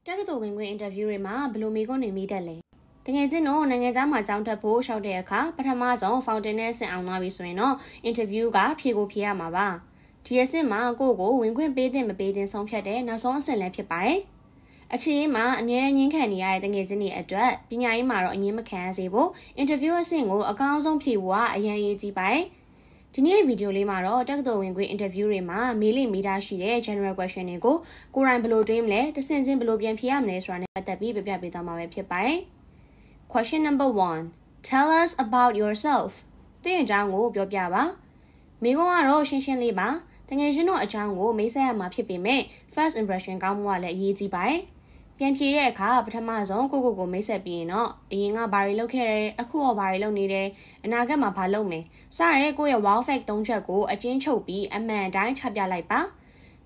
တက္ကသိုလ်ဝင်ခွင့် interview တွေမှာဘယ်လိုမေးခွန်းတွေမေးတတ်လဲတကယ်ချင်းတော့နိုင်ငံသားမှာကြောင်းတက်ဖို့ရှောက်တဲ့အခါပထမဆုံး fountain နဲ့ဆင်အောင်သွားပြီဆိုရင်တော့ interview ကဖြေကိုဖြေရမှာပါဒီအဆင့်မှာကိုဝင်ခွင့်ပေးတဲ့မပေးတဲ့ဆုံးဖြတ်တဲ့နောက်ဆုံးအဆင့်လည်းဖြစ်ပါတယ်အခြေအနေမှာအမြဲတမ်းငင်းခံနေရတဲ့တကယ်ချင်းတွေအတွက်ပညာရေးမှာတော့အငင်းမခံရစေဖို့ interview အဆင့်ကိုအကောင်းဆုံးဖြေဖို့ကအရင်ရေးကြည့်ပါတယ်ဒီနေ့ဗီဒီယိုလေးမှာတော့တက္ကသိုလ်ဝင်ခွင့် interview တွေမှာမေးလိမေးတာရှိတဲ့ general question တွေကိုကိုယ်တိုင်ဘယ်လိုတွေးမလဲတစ်ဆင့်ချင်းဘယ်လိုပြန်ဖြေရမလဲဆိုတာနဲ့ပတ်သက်ပြီးပြပြပေးသွားမှာပဲဖြစ်ပါတယ် Question number 1 Tell us about yourself သင်အကြောင်းကိုပြောပြပါမိခွန်းကတော့ရှင်းရှင်းလေးပါတကယ်ချင်းတို့အကြောင်းကိုမေးဆက်ရမှာဖြစ်ပေမဲ့ first impression ကောင်းမှုကလည်းအရေးကြီးပါတယ်ပြန်ဖြေတဲ့အခါပထမဆုံးကိုမိတ်ဆက်ပြီးရင်တော့အရင်ကဘာတွေလုပ်ခဲ့တယ်အခုရောဘာတွေလုပ်နေတယ်အနာဂတ်မှာဘာလုပ်မယ်စရဲကိုရဲ့ wow fact 3ချက်ကိုအကျဉ်းချုပ်ပြီးအမှန်တိုင်းချပြလိုက်ပါ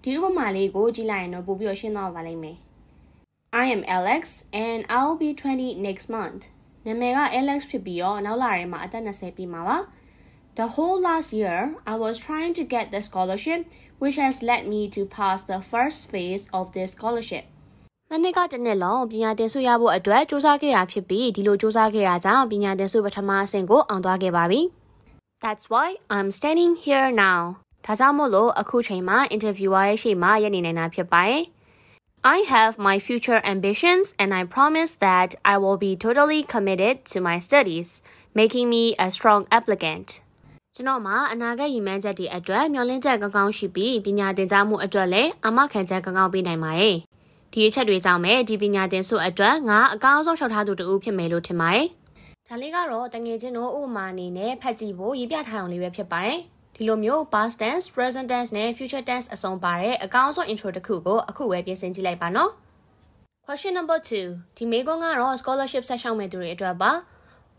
ဒီဥပမာလေးကိုကြည့်လိုက်ရင်တော့ပို့ပြီးရှင်းသွားပါလိမ့်မယ် I am Alex and I'll be 20 next month နာမည်က Alex ဖြစ်ပြီးတော့နောက်လထဲမှာအသက်20ပြည့်မှာပါ The whole last year I was trying to get the scholarship which has led me to pass the first phase of this scholarshipမနေ့ကတနေ့လုံးပညာသင်ဆုရဖို့အတွက်စူးစမ်းခဲ့တာဖြစ်ပြီးဒီလိုစူးစမ်းခဲ့တာကြောင့်ပညာသင်ဆုပထမအဆင့်ကိုအောင်သွားခဲ့ပါပြီ That's why I'm standing here now ဒါကြောင့်မို့လို့အခုချိန်မှာ interviewer ရဲ့ရှေ့မှာရပ်နေနိုင်တာဖြစ်ပါတယ် I have my future ambitions and I promise that I will be totally committed to my studies making me a strong applicant ကျွန်တော်မှာအနာဂတ်ရည်မှန်းချက်တွေအတွက်မျှော်လင့်ချက်ကောင်းရှိပြီးပညာသင်ကြားမှုအတွက်လည်းအမခံချက်ကောင်းပေးနိုင်ပါတယ်ဒီအချက်တွေကြောင့်ပဲဒီပညာသင်ဆုအတွက်ငါအကောင်းဆုံးလျှောက်ထားသူတူဖြစ်မယ်လို့ထင်ပါတယ်။ဒါလေးကတော့တငယ်ချင်းတို့ဥပမာအနေနဲ့ဖတ်ကြည့်ဖို့ရေးပြထားအောင်လေးပဲဖြစ်ပါတယ်။ဒီလိုမျိုး past tense, present tense နဲ့ future tense အစုံပါတဲ့အကောင်းဆုံး intro တစ်ခုကိုအခုပဲပြင်ဆင်ကြည့်လိုက်ပါနော်။ Question number 2ဒီမေးခွန်းကတော့ scholarship ဆက်ရှောက်မဲ့သူတွေအတွက်ပါ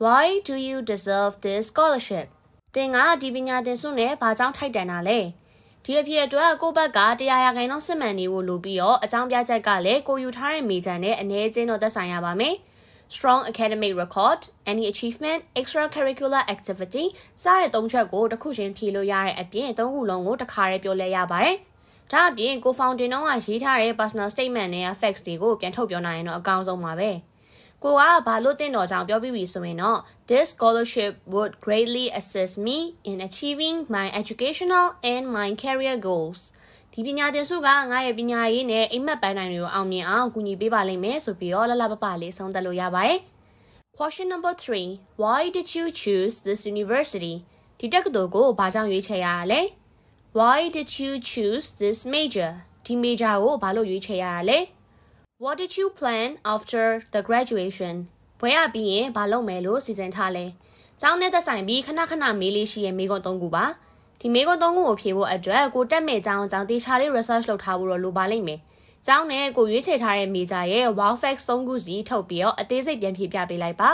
Why do you deserve this scholarship? သင်ကဒီပညာသင်ဆုနဲ့ဘာကြောင့်ထိုက်တန်တာလဲ။ဒီအဖြစ်အတွက်ကိုယ့်ဘက်က100%စစ်မှန်နေဖို့လိုပြီးတော့အကြောင်းပြချက်ကလည်းကိုယူထားတဲ့မေဂျာနဲ့အနေအချင်းတော့သက်ဆိုင်ရပါမယ်။ Strong academic record, any achievement, extracurricular activity စတဲ့၃ချက်ကိုတစ်ခုချင်းဖြေလို့ရတဲ့အပြင်၃ခုလုံးကိုတစ်ခါတည်းပြောလဲရပါတယ်။ဒါအပြင်ကို fountain တော့ရေးထားတဲ့ personal statement နဲ့ facts တွေကိုပြန်ထုတ်ပြောနိုင်ရင်တော့အကောင်းဆုံးပါပဲ။ကိုကဘာလို့တင်တော်ကြောင့်ပြောပြီးပြီဆိုရင်တော့ This scholarship would greatly assist me in achieving my educational and my career goals ဒီပညာသင်ဆုကငါရဲ့ပညာရေးနဲ့အိမ်မက်ပန်းတိုင်းတွေကိုအောင်မြင်အောင်ကူညီပေးပါလိမ့်မယ်ဆိုပြီးတော့လပလေးဆုံးသက်လို့ရပါတယ် Question number 3 Why did you choose this university ဒီတက္ကသိုလ်ကိုဘာကြောင့်ရွေးချယ်ရတာလဲ Why did you choose this major ဒီ major ကိုဘာလို့ရွေးချယ်ရတာလဲ What did you plan after the graduation ဘွဲရပြီးရင်ဘာလုပ်မယ်လို့စီစဉ်ထားလဲကျောင်းနဲ့သက်ဆိုင်ပြီးခဏမေးလေးရှိရဲ့မေးခွန်း၃ခုပါဒီမေးခွန်း၃ခုကိုဖြေဖို့အတွက်ကိုတက်မဲ့ကျောင်းတေချာလေး research လုပ်ထားဖို့တော့လိုပါလိမ့်မယ်ကျောင်းနဲ့ကိုရွေးချယ်ထားတဲ့ major ရဲ့ wow facts ၃ခုစီထုတ်ပြီးတော့အသေးစိတ်ပြန်ဖြေပြပေးလိုက်ပါ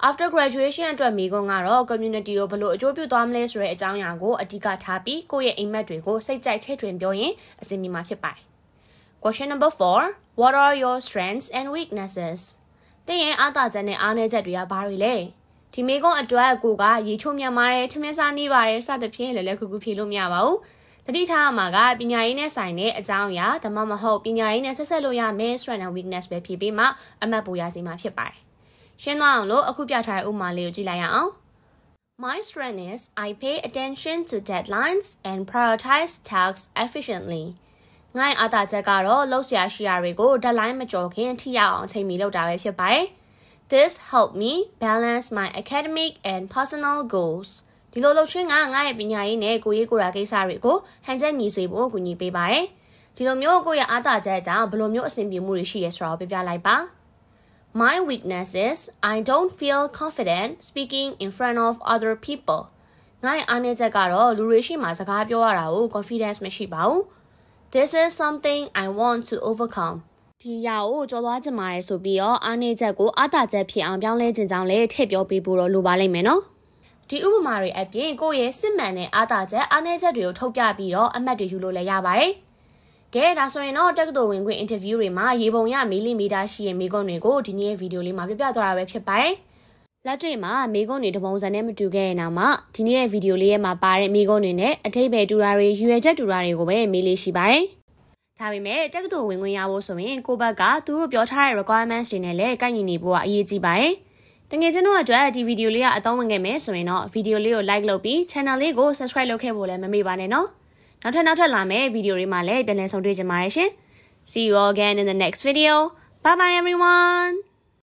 After graduation အတွက်မေးခွန်းကတော့ community ကိုဘယ်လိုအကျိုးပြုသွားမလဲဆိုတဲ့အကြောင်းအရာကိုအဓိကထားပြီးကိုယ့်ရဲ့အိမ်မက်တွေကိုစိတ်ကြိုက်ချဲ့ထွင်ပြောရင်အဆင်ပြေမှာဖြစ်ပါတယ် Question number 4 What are your strengths and weaknesses သင်ရဲ့အားသာချက်နဲ့အားနည်းချက်တွေကဘာတွေလဲဒီမေးခွန်းအတွက်ကိုကရေချိုးမြတ်မာတယ်ထမင်းစားနေပါတယ်စသဖြင့်လည်းခုဖြေလို့မရပါဘူးတတိထားမှာကပညာရေးနဲ့ဆိုင်တဲ့အကြောင်းအရာဒါမှမဟုတ်ပညာရေးနဲ့ဆက်ဆက်လို့ရမယ် strength and weakness ပဲဖြေပြီးမှအမှတ်ပိုရစီမှာဖြစ်ပါတယ်ရှင်းသွားအောင်လို့အခုပြထားတဲ့ဥပမာလေးကိုကြည့်လိုက်ရအောင် My strength is I pay attention to deadlines and prioritize tasks efficientlyငါ့အားသာချက်ကတော့လှုပ်ရှားရှိရာတွေကို deadline မကျော်ခင်ထိရောက်အောင်ချိန်မီလုပ်တာပဲဖြစ်ပါတယ် This helped me balance my academic and personal goals ဒီလိုလုပ်ခြင်းကငါ့ရဲ့ပညာရေးနဲ့ကိုယ်ရေးကိုယ်တာကိစ္စတွေကိုဟန်ချက်ညီစေဖို့ကူညီပေးပါတယ်ဒီလိုမျိုးကိုယ့်ရဲ့အားသာချက်ကြောင့်ဘယ်လိုမျိုးအဆင်ပြေမှုတွေရှိရဲဆိုတာကိုပြပြလိုက်ပါ My weakness is I don't feel confident speaking in front of other people ငါ့ရဲ့အားနည်းချက်ကတော့လူတွေရှိမှစကားပြောရတာကို confidence မရှိပါဘူးThis is something I want to overcome ဒီရာကိုကြော်သွားချင်ပါတယ်ဆိုပြီးတော့အားနည်းချက်ကိုအားသာချက်ဖြစ်အောင်ပြောင်းလဲခြင်းကြောင့်လည်းထည့်ပြောပေးဖို့တော့လိုပါလိမ့်မယ်နော်ဒီဥပမာတွေအပြင်ကိုယ့်ရဲ့စစ်မှန်တဲ့အားသာချက်အားနည်းချက်တွေကိုထုတ်ပြပြီးတော့အမှတ်တွေယူလို့လည်းရပါတယ်ကဲဒါဆိုရင်တော့တက္ကသိုလ်ဝင်ခွင့် interview တွေမှာရေပုံရမေးလိမေးတာရှိရဲ့မေးခွန်းတွေကိုဒီနေ့ဗီဒီယိုလေးမှာပြပြသွားတာပဲဖြစ်ပါတယ်လက်တွေ့မှာမေးခွန်းတွေတပုံစံနဲ့မတူခဲ့ရင်တော့မှဒီနေ့ဗီဒီယိုလေးရဲ့မှာပါတဲ့မေးခွန်းတွေနဲ့အထိပ္ပယ်တူတာတွေရွေချက်တူတာတွေကိုပဲမေးလေးရှိပါတယ် ဒါပေမဲ့တက္ကသိုလ်ဝင်ခွင့်ရဖို့ဆိုရင်ကိုဘက်ကသူတို့ပြောထားတဲ့ requirements တွေနဲ့လည်းကိုက်ညီနေဖို့ကအရေးကြီးပါတယ်။တကယ်ချင်းတော့အတွက်ဒီဗီဒီယိုလေးကအသုံးဝင်ခဲ့မယ်ဆိုရင်တော့ဗီဒီယိုလေးကို like လုပ်ပြီး channel လေးကို subscribe လုပ်ခဲ့ဖို့လည်းမမေ့ပါနဲ့နော်။နောက်ထပ်လာမယ့်ဗီဒီယိုတွေမှာလည်းပြန်လည်ဆုံတွေ့ကြပါရစေ။ See you all again in the next video. Bye bye everyone.